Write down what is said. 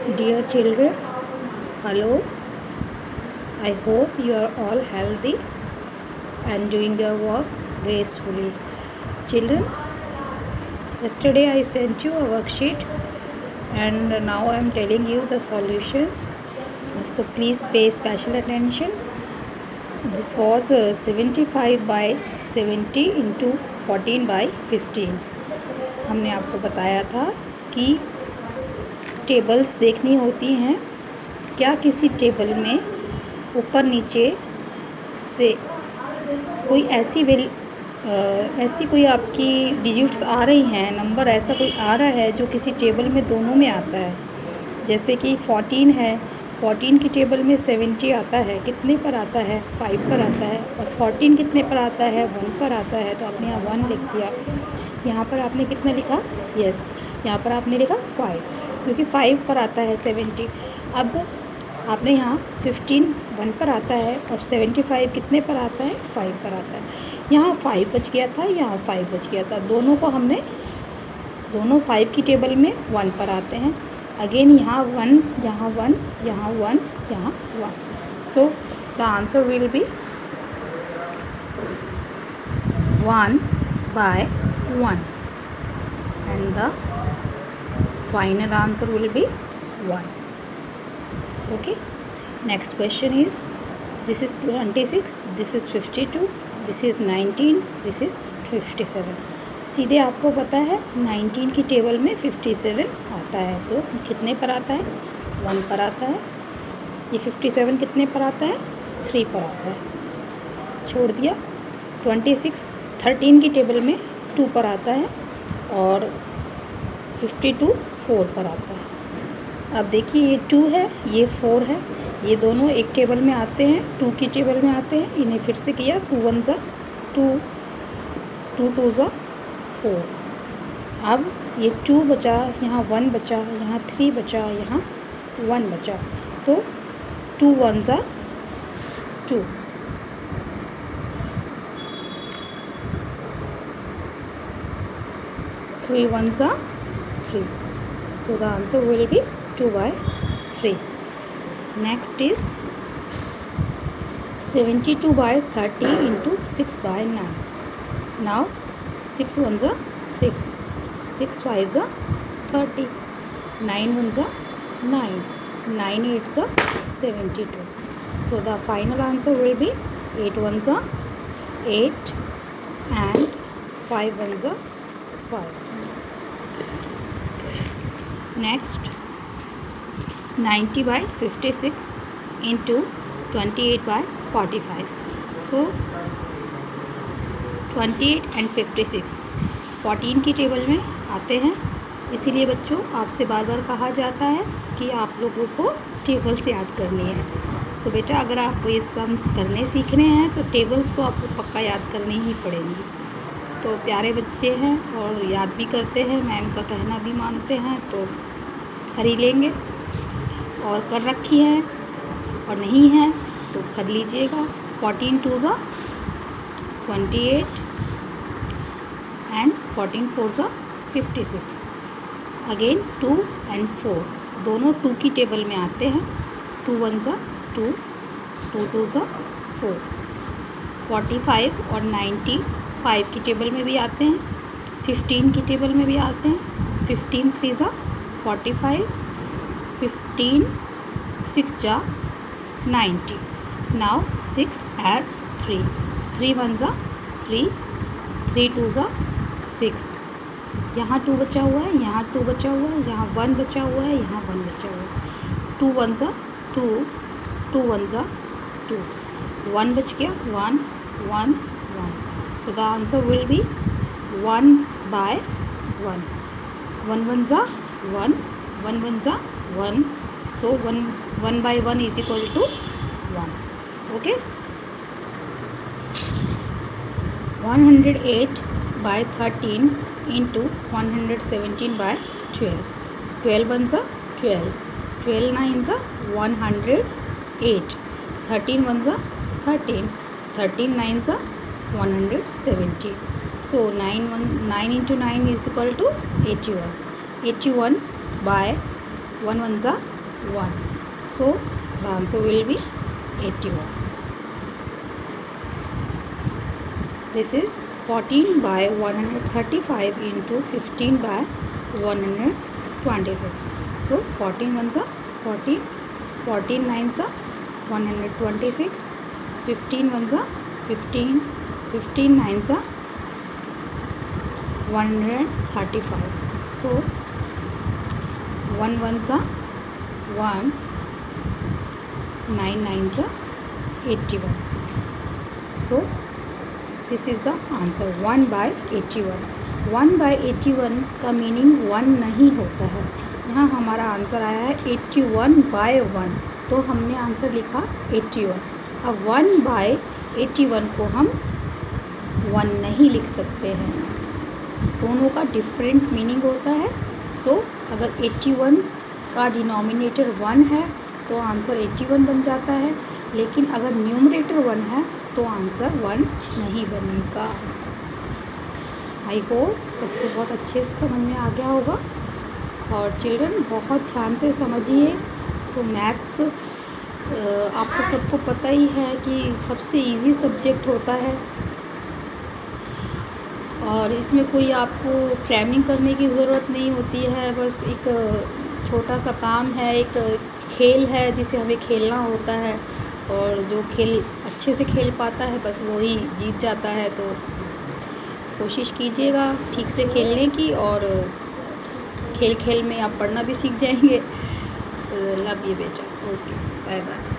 Dear children, hello. I hope you are all healthy and doing your work gracefully. Children, yesterday I sent you a worksheet and now I am telling you the solutions. So please pay special attention. This was 75 by 70 into 14 by 15. हमने आपको बताया था कि tables देखनी होती हैं। क्या किसी टेबल में ऊपर नीचे से कोई ऐसी कोई आपकी डिजिट्स आ रही हैं, नंबर ऐसा कोई आ रहा है जो किसी टेबल में दोनों में आता है। जैसे कि 14 है, 14 की टेबल में 70 आता है, कितने पर आता है? 5 पर आता है। और 14 कितने पर आता है? 1 पर आता है। तो आपने यहाँ 1 लिख दिया। यहाँ पर आपने कितना लिखा? यस, यहाँ पर आपने लिखा 5, क्योंकि 5 पर आता है 70। अब आपने यहाँ 15 1 पर आता है और 75 कितने पर आता है? 5 पर आता है। यहाँ 5 बच गया था, यहाँ 5 बच गया था। दोनों 5 की टेबल में 1 पर आते हैं। अगेन यहाँ 1, यहाँ 1, यहाँ 1, यहाँ 1। So the answer will be 1 by 1 and the final answer will be 1. Okay, next question is, this is 26, this is 52, this is 19, this is 57. सीधे आपको पता है 19 की टेबल में 57 आता है, तो कितने पर आता है? 1 पर आता है। ये 57 कितने पर आता है? 3 पर आता है। छोड़ दिया। 26 13 की टेबल में 2 पर आता है और 52 4 पर आता है। अब देखिए, ये 2 है, ये 4 है, ये दोनों एक टेबल में आते हैं, 2 की टेबल में आते हैं। इन्हें फिर से किया, 2 1 ज़ा 2, 2 2 ज़ा 4। अब ये 2 बचा, यहाँ 1 बचा, यहाँ 3 बचा, यहाँ 1 बचा। तो 2 1 ज़ा 2, 3 1 ज़ा 3। So the answer will be 2 by 3. Next is 72 by 30 into 6 by 9. Now 6 1 ज़ा 6, 6 5 ज़ा 30, 9 1 ज़ा 9, 9 8 ज़ा 72. So the final answer will be 8 1 ज़ा 8 and 5 1 ज़ा 5. Next, 90 by 56 into 28 by 45. So 28 and 56 14 की टेबल में आते हैं। इसीलिए बच्चों, आपसे बार बार कहा जाता है कि आप लोगों को टेबल्स याद करनी है। तो बेटा, अगर आप ये सम्स करने सीख रहे हैं तो टेबल्स तो आपको पक्का याद करनी ही पड़ेंगी। तो प्यारे बच्चे हैं और याद भी करते हैं, मैम का कहना भी मानते हैं, तो कर ही लेंगे। और कर रखी है और नहीं है तो कर लीजिएगा। 14 2 ज़ा 28 एंड 14 4 ज़ा 56। अगेन 2 एंड 4 दोनों 2 की टेबल में आते हैं। 2 1 ज़ा 2, 2 2 ज़ा 4। 45 और 90 5 की टेबल में भी आते हैं, 15 की टेबल में भी आते हैं। 15 3 ज़ा 45, 15 6 ज़ा 90। नाउ 6 add 3, 3 1 ज़ा 3, 3 2 ज़ा 6। यहाँ 2 बचा हुआ है, यहाँ 2 बचा हुआ है, यहाँ 1 बचा हुआ है, यहाँ 1 बचा हुआ है। 2 1 ज़ा 2, 2 1 ज़ा 2, 1 बच गया, 1 1 1। So the answer will be 1 by 1. 1 1 ज़ा 1, 1 1 ज़ा 1. So 1 by 1 is equal to 1. Okay. 108 by 13 into 117 by 12. 12 1 ज़ा 12, 12 9 ज़ा 108, 13 1 ज़ा 13, 13 9 ज़ा 170. So 9 into 9 is equal to 81. 81 by 1 1 ज़ा 1. So the answer will be 81. This is 14 by 135 into 15 by 126. So 14 ones are 14, 14 nines are 126, 15 ones are 15, 15 nines are 135. So 1 ones are 1, 9 nines are 81. So this is the answer 1 by 81. 1 by 81 का meaning 1 नहीं होता है। यहाँ हमारा answer आया है 81 bye 1, तो हमने आंसर लिखा 81। अब 1 बाय 81 को हम 1 नहीं लिख सकते हैं, दोनों का डिफरेंट मीनिंग होता है। सो अगर 81 का डिनोमिनेटर 1 है तो आंसर 81 बन जाता है, लेकिन अगर न्यूमरेटर 1 है तो आंसर 1 नहीं बनेगा। आई होप सबको बहुत अच्छे से समझ में आ गया होगा। और चिल्ड्रन बहुत ध्यान से समझिए। सो मैथ्स आपको सबको पता ही है कि सबसे इजी सब्जेक्ट होता है, और इसमें कोई आपको क्रैमिंग करने की ज़रूरत नहीं होती है। बस एक छोटा सा काम है, एक खेल है जिसे हमें खेलना होता है, और जो खेल अच्छे से खेल पाता है बस वही जीत जाता है। तो कोशिश कीजिएगा ठीक से खेलने की, और खेल खेल में आप पढ़ना भी सीख जाएंगे। लव यू बेटा। Okay, bye bye.